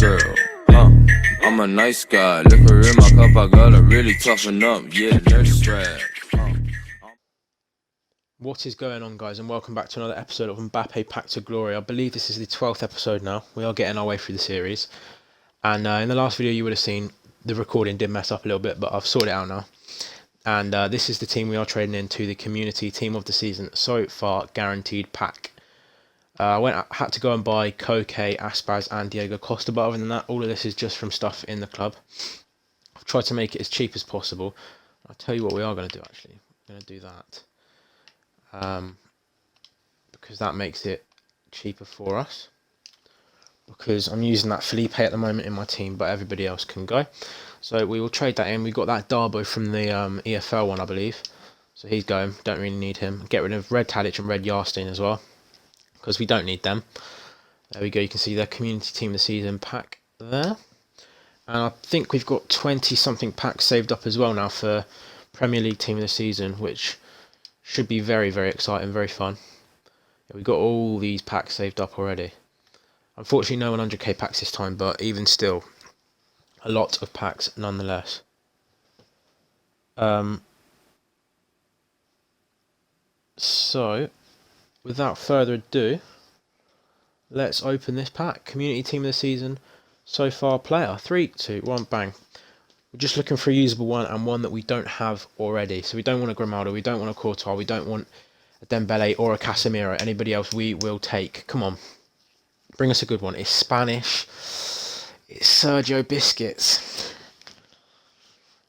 girl. I'm a nice guy. Liquor in my cup, I gotta really toughen up. Yeah, nurse strap. What is going on, guys, and welcome back to another episode of Mbappe Pack to Glory. I believe this is the 12th episode now. We are getting our way through the series. And in the last video you would have seen the recording did mess up a little bit, but I've sorted it out now. And this is the team we are trading into, the community team of the season. So far, guaranteed pack. I had to go and buy Koke, Aspaz and Diego Costa, but other than that, all of this is just from stuff in the club. I've tried to make it as cheap as possible. I'll tell you what we are going to do, actually. We're going to do that. Because that makes it cheaper for us. Because I'm using that Felipe at the moment in my team, but everybody else can go. So we will trade that in. We got that Darbo from the EFL one, I believe. So he's going. Don't really need him. Get rid of Red Tadic and Red Yarstein as well, because we don't need them. There we go. You can see their community team of the season pack there. And I think we've got 20 something packs saved up as well now for Premier League team of the season, which should be very, very exciting, very fun. Yeah, we've got all these packs saved up already. Unfortunately, no 100k packs this time, but even still, a lot of packs nonetheless. So, without further ado, let's open this pack. Community team of the season, so far player. 3, 2, 1, bang. We're just looking for a usable one and one that we don't have already. So we don't want a Grimaldo, we don't want a Courtois, we don't want a Dembele or a Casemiro. Anybody else we will take. Come on. Bring us a good one. It's Spanish. It's Sergio Busquets.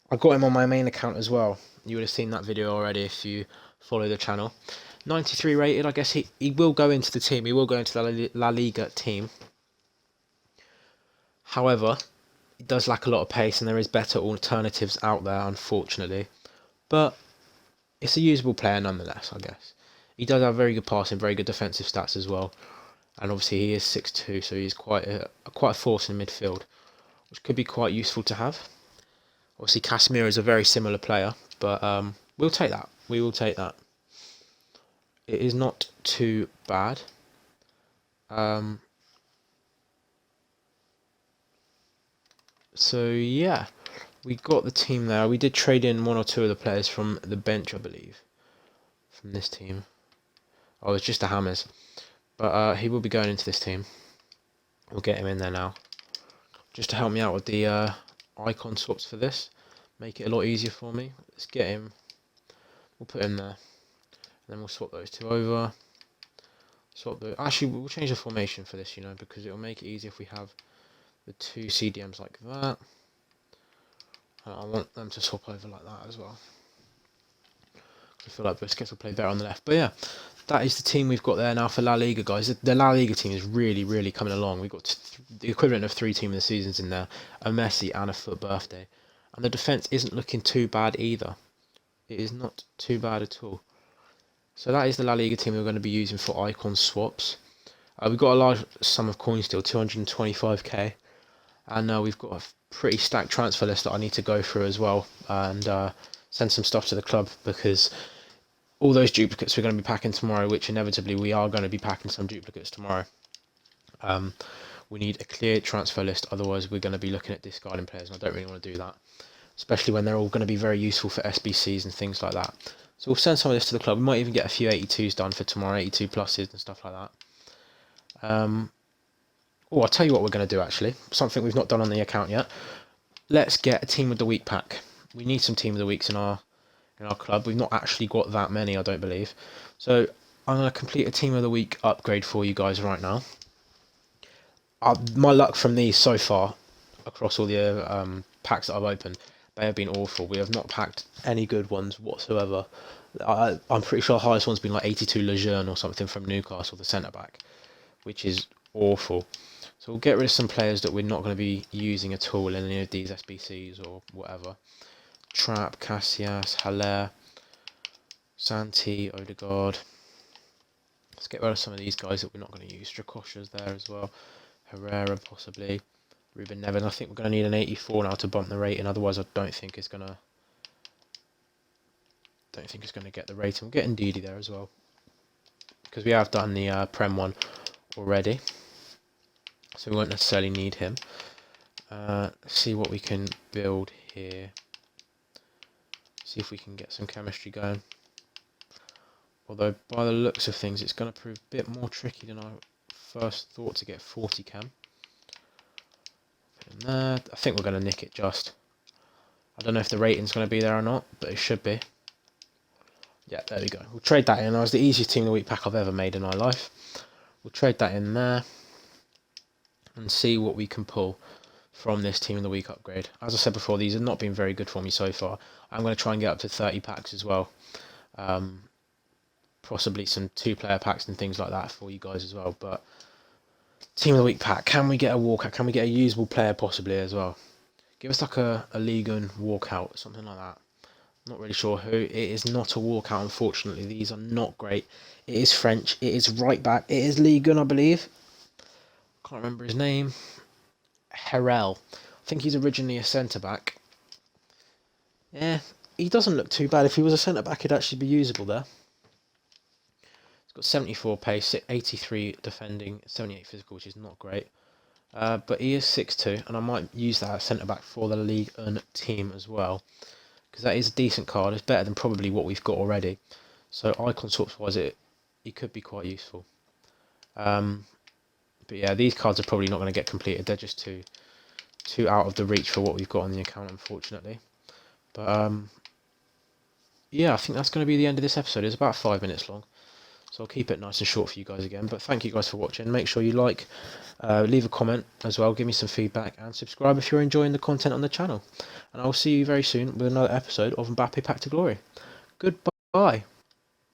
I got him on my main account as well. You would have seen that video already if you follow the channel. 93 rated. I guess he will go into the team. He will go into the La Liga team. However, he does lack a lot of pace and there is better alternatives out there, unfortunately. But it's a usable player nonetheless, I guess. He does have very good passing, very good defensive stats as well. And obviously he is 6'2", so he's quite a force in midfield, which could be quite useful to have. Obviously Casemiro is a very similar player, but we'll take that. We will take that. It is not too bad. So yeah, we got the team there. We did trade in one or two of the players from the bench, I believe, from this team. Oh, it's just the Hammers. But he will be going into this team. We'll get him in there now. Just to help me out with the icon swaps for this. Make it a lot easier for me. Let's get him. We'll put him there. And then we'll swap those two over. Actually, we'll change the formation for this, because it'll make it easier if we have the two CDMs like that. I want them to swap over like that as well. I feel like Busquets will play better on the left. But yeah, that is the team we've got there now for La Liga, guys. The La Liga team is really, really coming along. We've got the equivalent of 3 team of the seasons in there. A Messi and a Foot birthday. And the defence isn't looking too bad either. It is not too bad at all. So that is the La Liga team we're going to be using for icon swaps. We've got a large sum of coins still, 225k. And we've got a pretty stacked transfer list that I need to go through as well. And send some stuff to the club, because all those duplicates we're going to be packing tomorrow, which inevitably we are going to be packing some duplicates tomorrow. We need a clear transfer list, otherwise we're going to be looking at discarding players, and I don't really want to do that, especially when they're all going to be very useful for SBCs and things like that. So we'll send some of this to the club. We might even get a few 82s done for tomorrow, 82 pluses and stuff like that. Oh, I'll tell you what we're going to do, actually. Something we've not done on the account yet. Let's get a Team of the Week pack. We need some Team of the Weeks in our club. We've not actually got that many, I don't believe. So I'm going to complete a Team of the Week upgrade for you guys right now. My luck from these so far, across all the packs that I've opened, they have been awful. We have not packed any good ones whatsoever. I'm pretty sure the highest one's been like 82 Lejeune or something from Newcastle, the centre-back, which is awful. So we'll get rid of some players that we're not going to be using at all in any of these SBCs or whatever. Trapp, Casillas, Haller, Santi, Odegaard. Let's get rid of some of these guys that we're not going to use. Strakosha's there as well. Herrera possibly. Ruben Neves. I think we're going to need an 84 now to bump the rating. Otherwise, I don't think it's going to. Get the rating. We'll get Ndidi there as well, because we have done the Prem one already. so we won't necessarily need him. See what we can build here. See if we can get some chemistry going. Although, by the looks of things, it's going to prove a bit more tricky than I first thought to get 40 chem. Put in there. I think we're going to nick it just. I don't know if the rating's going to be there or not, but it should be. Yeah, there we go. We'll trade that in. That was the easiest team of the week pack I've ever made in my life. We'll trade that in there and see what we can pull from this team of the week upgrade. As I said before, these have not been very good for me so far. I'm going to try and get up to 30 packs as well. Possibly some 2-player packs and things like that for you guys as well. But team of the week pack, can we get a walkout? Can we get a usable player possibly as well? Give us like a League One walkout, something like that. Not really sure who. It is not a walkout, unfortunately. These are not great. It is French. It is right back. It is Ligue 1, I believe. Can't remember his name. Herrel. I think he's originally a centre-back. Yeah, he doesn't look too bad. If he was a centre-back, he'd actually be usable there. He's got 74 pace, 83 defending, 78 physical, which is not great. But he is 6'2", and I might use that as centre-back for the Ligue 1 team as well. Because that is a decent card. It's better than probably what we've got already. So icon swaps wise, it could be quite useful. But yeah, these cards are probably not going to get completed. They're just too out of the reach for what we've got on the account, unfortunately. But yeah, I think that's going to be the end of this episode. It's about 5 minutes long, so I'll keep it nice and short for you guys again. But thank you guys for watching. Make sure you like, leave a comment as well, give me some feedback, and subscribe if you're enjoying the content on the channel. And I'll see you very soon with another episode of Mbappe Pack to Glory. Goodbye.